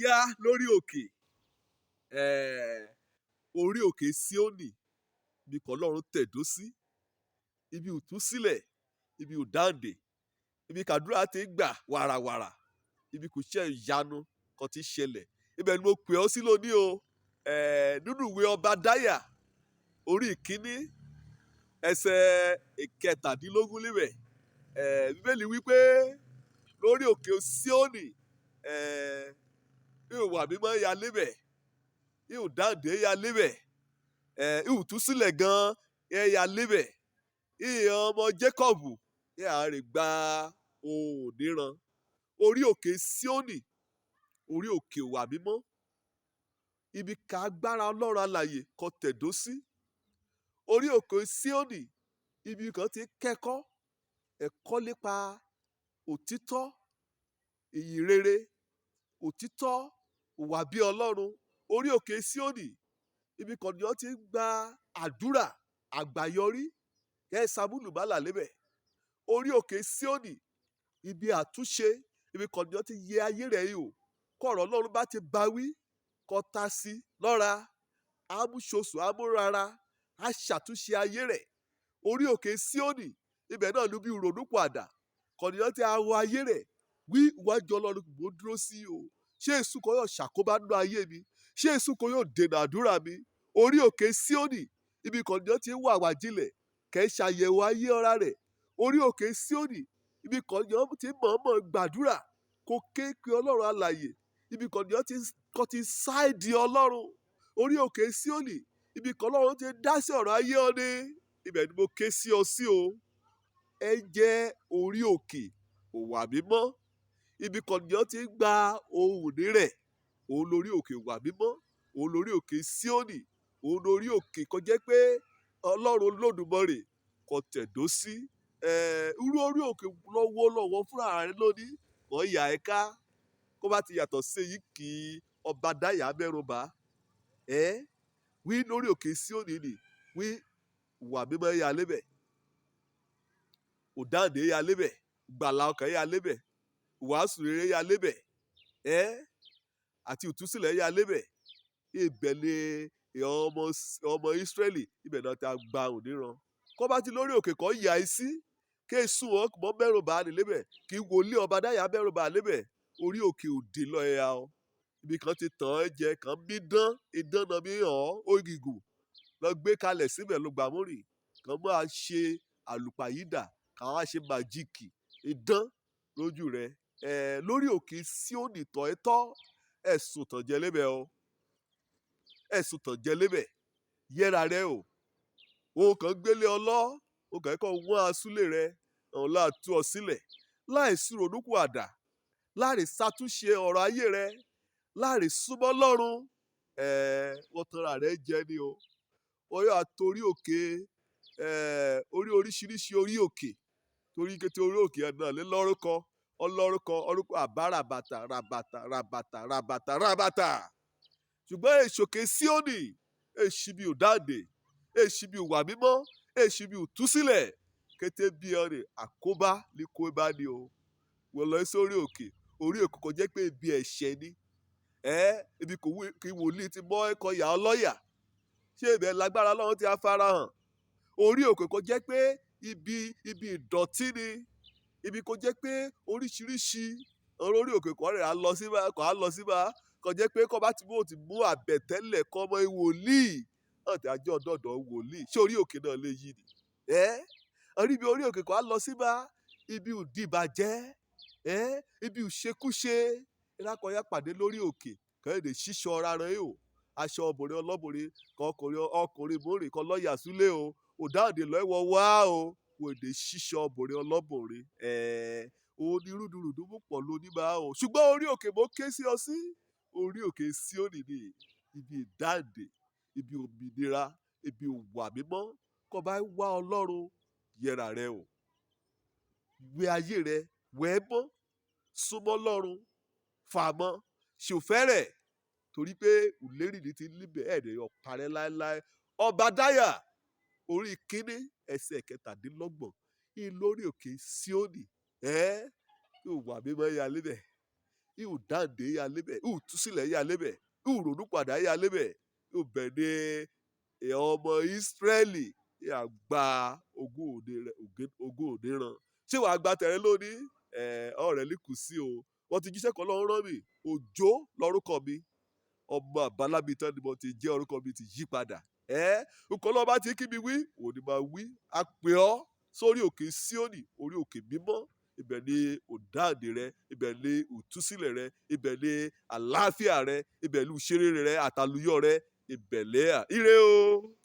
yá lórí òkè. Orí òkè Síónì ibi kan Ọlọ́run tẹ̀dó sí, ibi ìtúsílẹ̀, ibi ìdáǹdè, ibi kàdúrà ti ń gbà wàràwàrà, ibi kò ṣe ìyanu kan ti ṣẹlẹ̀. Ibẹ̀ ni mo pè ọ́ sí lónìí o. Nínú ìwé Obadiah orí ìkíní ẹsẹ̀ ìkẹtàdínlógún níbẹ̀, Bíbélì wípé lórí òkè Síónì ìwà mímọ́ ya lébẹ̀, ìdáǹdè ya lébẹ̀, ìtúsílẹ̀ gan ya lébẹ̀, ìyàn ọmọ Jákọ́bù àárẹ̀ gba ohun níran. Orí òkè Síónì, orí òkè ìwà mímọ́, ibi ká agbára Ọlọ́run alààyè kan tẹ̀dó sí. Orí òkè Síónì, ibi kan ti kẹ́kọ̀ọ́ ẹ̀kọ́ nípa òtítọ́, ìyìn rere, òtítọ́, ìwà bí Ọlọ́run. Orí òkè Síónì, ibi kan ni wọ́n ti ń gba àdúrà àgbáyọrí, Sámúẹ́lì bá là lébẹ̀. Orí òkè Síónì, ibi àtúnṣe, ibi kan ni wọ́n ti yẹ ayé rẹ̀ yìí o. Kọ̀rọ̀ Ọlọ́run bá ti bá wí, kọ́ ta sí lọ́ra, àmúṣoṣù àmúrara, á ṣàtúnṣe ayé rẹ̀. Orí òkè Síónì, ibẹ̀ náà ló bí ìrònúpìwàdà, kọ̀ni wọ́n ti awọ ayé rẹ̀ wí ìwájú Ọlọ́run kò dúró sí o. Ṣé èṣù kan yóò ṣàkóbá nínú ayé mi? Ṣé èṣù kan yóò dènà àdúrà mi? Orí òkè Síónì, ibi kan ni wọ́n ti ń wà wá jinlẹ̀, kẹ́ ṣàyẹ̀wò ayé ọ̀rá rẹ̀. Orí òkè Síónì, ibi kan ni wọ́n ti mọ̀ọ́mọ̀ gbàdúrà kó ké pe Ọlọ́run alààyè. Ibi kan ni wọ́n ti sáìdì Ọlọ́run. Orí òkè Síónì, ibi kan Ọlọ́run ti dá sí ọ̀rọ̀ ayé ọ ní. Ibẹ̀ ni mo ké sí ọ sí o. Ẹ jẹ́ orí òkè ìwà mímọ́. Ibi kan ni wọ́n ti ń gba ohùn nírẹ̀. Òun lórí òkè ìwà mímọ́. Òun lórí òkè Síónì. Òun lórí òkè kan jẹ́ pé Ọlọ́run Olódùmarè kan tẹ̀dó sí. Irú orí òkè lọ́wọ́ fúnra rẹ̀ lónìí. Wọ́n yà ẹ́ ká. Kó bá ti yàtọ̀ sí èyí kí Obadiah mẹ́rùnbá. Wí lórí òkè Síónì ni. Wí ìwà mímọ́ ya lébẹ̀. Ìdáǹdè ya lébẹ̀. Ìgbàlà ọkàn ya lébẹ̀. Ìwàásù rere ya lébẹ̀. Àti ìtúsílẹ̀ ya lébẹ̀. Ibẹ̀ ni ọmọ Ísírẹ́lì, ibẹ̀ náà ti gba òníran. Kó bá ti lórí òkè kan yà í sí. Kí èṣù wọn mọ́ mẹ́rùnbá ní lébẹ̀. Kí wòlíì Obadiah mẹ́rùnbá lébẹ̀. Orí òkè òdì lọ ẹ̀yà o. Ibi kan ti tàn ẹ́ jẹ, kan bí dán, idán náà bí hàn ọ́, ògìgùn. Lọ gbé kalẹ̀ síbẹ̀ ló gbàmúrì. Kan máa ṣe àlùpàyídà, kan wá ṣe màjíìkì, idán lójú rẹ̀. Lórí òkè Síónì tọ̀ ẹ́ tọ́, ẹ̀sùn tàn jẹ lébẹ̀ o. Ẹ̀sùn tàn jẹ lébẹ̀. Yẹra rẹ o. Òun kàn gbélé ọlọ́, òun kàn kọ́ wọ́n asúlé rẹ, òun láà tú ọ sílẹ̀. Láìsí ìrònúpìwàdà, láàrin ṣàtúnṣe ọ̀rọ̀ ayé rẹ, láàrin súnmọ́ Ọlọ́run, wọ́n tanra rẹ̀ jẹ ni o. Wọ́n yóò torí òkè, orí oríṣiríṣi orí òkè, torí kété orí òkè náà lé lọ́rùkọ, orúkọ àbáràbàtà, ràbàtà. Ṣùgbọ́n èṣòkè Síónì, èṣì bí ìdáǹdè, èṣì bí ìwà mímọ́, èṣì bí ìtúsílẹ̀, kété bí ọ̀rẹ́ àkóbá ní kó bá ní o. Wọ́n lọ sórí òkè, orí òkè kan jẹ́ pé ibi ẹ̀ṣẹ̀ ni. Ibi kí wòlíì ti mọ́ ẹ̀kọ́ yà ọ́ lọ́yà. Ṣé ibẹ̀ lágbára Ọlọ́run ti farahàn? Orí òkè kan jẹ́ pé ibi ìdọ̀tí ni. Ibi kan jẹ́ pé oríṣiríṣi orí òkè kan rẹ̀ á lọ síbà. Kan jẹ́ pé kọ́ bá ti mú àbẹ̀tẹ́lẹ̀ kọ́ ọmọ wòlíì. Àti àjọ ọ̀dọ́dọ̀ wòlíì. Ṣé orí òkè náà lè yí ni? Ibi orí òkè kan á lọ síbà. Ibi ìdìbàjẹ́. Ibi ìṣekúṣe. Ìrákọ̀yà pàdé lórí òkè. Kẹ́hìndé ṣíṣọ́ ara rẹ̀ o. Aṣọ ọbùnrin ọlọ́bùnrin kan ọkùnrin mórìn kan lọ́ọ̀yà súlé o. Òdáǹdè lọ́wọ́ wá o. Wòdè ṣíṣọ́ ọbùnrin ọlọ́bùnrin. Onírúdurùdu mú pọ̀ lóní bá o. Ṣùgbọ́n orí òkè mo ké sí ọ sí. Orí òkè Síónì ni ibi ìdáǹdè, ibi òmìnira, ibi ìwà mímọ́. Kọ́ bá wá Ọlọ́run, yẹra rẹ o. Wẹ ayé rẹ, wẹ̀ mọ́, súnmọ́ Ọlọ́run, fàmọ́, ṣòfẹ́rẹ̀. Torí pé ìlérí ti líbẹ̀ ẹ̀rẹ̀ ọ̀parẹ́ láéláé. Obadiah orí kíní ẹsẹ̀ kẹtàdínlọ́gbọ̀n. Lórí òkè Síónì, ìwà mímọ́ ya lébẹ̀. ìdáǹdè yà lébẹ̀ ìtúsílẹ̀ yà lébẹ̀ ìrònúpàdà yà lébẹ̀ ibẹ̀ ni ọmọ Ísírẹ́lì yà gba ogún òní ran. Ṣé wàá gba tẹ̀rẹ́ lónìí? Ọ̀rẹ́ lè kù sí o. Wọ́n ti jíṣẹ́ kan lọ́run rán mi. Òjó lórúkọ mi. Ọmọ àbálábí tán ni mo ti jẹ́, orúkọ mi ti yí padà. Nǹkan lọ́ba ti kí mi wí, òní máa wí. A pè ọ́ sórí òkè Síónì, orí òkè mímọ́. Ibẹ̀ ni òdáǹdè rẹ, ibẹ̀ ni ìtúsílẹ̀ rẹ, ibẹ̀ ni àlàáfíà rẹ, ibẹ̀ ni ìṣeré rẹ, àtàlùyọ rẹ, ibẹ̀ lẹ́yà. Ire o.